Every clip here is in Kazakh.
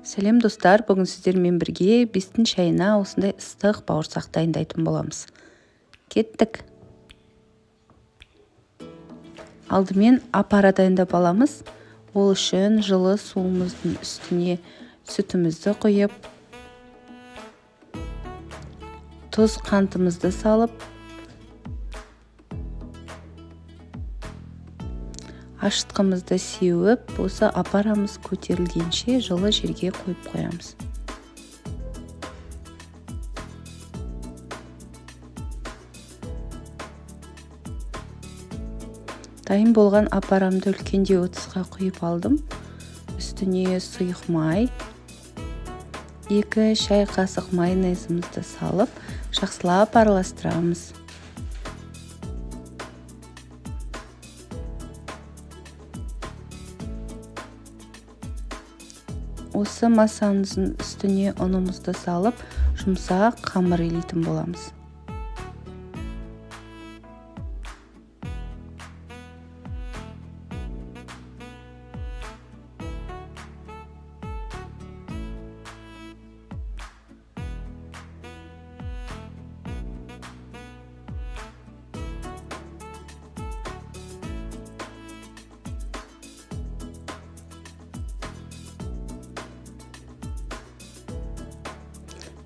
Сәлем достар, бүгін сіздермен бірге бестің шайына осындай ыстық бауырсақ дайындайтын боламыз. Кеттік. Алдымен апара дайындап аламыз. Ол үшін жылы суымыздың үстіне сүтімізді құйып, тұз, қантымызды салып, ашытқымызды сеуіп, осы апарамыз көтерілгенше жылы жерге қойып қоямыз. Дайын болған апарамды үлкенде ыдысқа құйып алдым. Үстіне сұйық май, 2 шай қасық майонезімізді салып, жақсылап араластырамыз. Осы массамыздың үстіне ұнымызды салып, жұмсақ қамыр илейтін боламыз.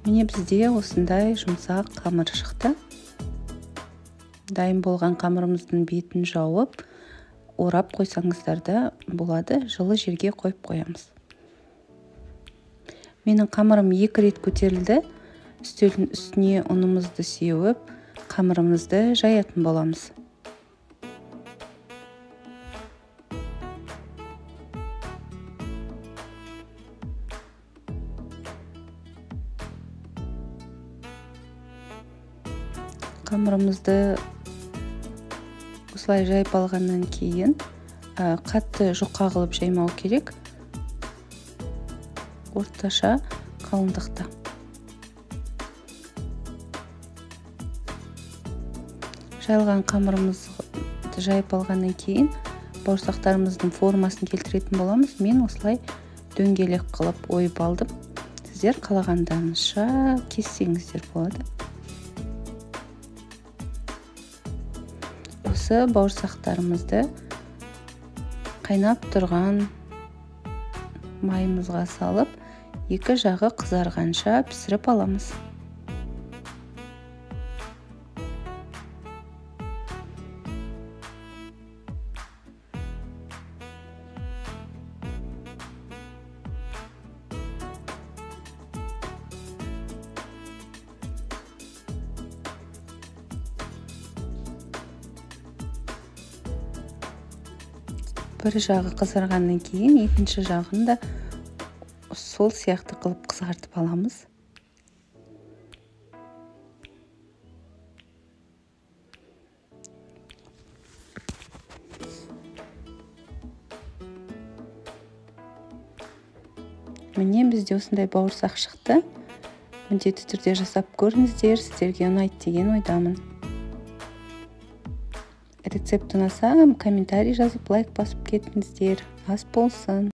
Міне бізде осындай жұмсақ қамыр шықты. Дайын болған қамырымыздың бетін жауып, орап қойсаңыздар да болады, жылы жерге қойып қоямыз. Менің қамырым 2 рет көтерілді. Үстелдің үстіне ұнымызды сеуіп, қамырымызды жаятын боламыз. Қамырымызды осылай жайып алғаннан кейін қатты жұқа қылып жаймау керек. Орташа қалыңдықта. Жайылған қамырымызды жайып алғаннан кейін бауырсақтарымыздың формасын келтіретін боламыз. Мен осылай дөңгелек қылып ойып алдым. Сіздер қалағандарыңызша кессеңіздер болады. Осы бауырсақтарымызды қайнап тұрған майымызға салып, 2 жағы қызарғанша пісіріп аламыз. Бір жағы қызарғаннан кейін, екінші жағын да сол сияқты қылып қызартып аламыз. Міне бізде осындай бауырсақ шықты. Міндетті түрде жасап көріңіздер, сіздерге ұнайды деген ойдамын. Рецепт ұнаса, комментарий жазып, лайк басып кетіңіздер. Ас болсын!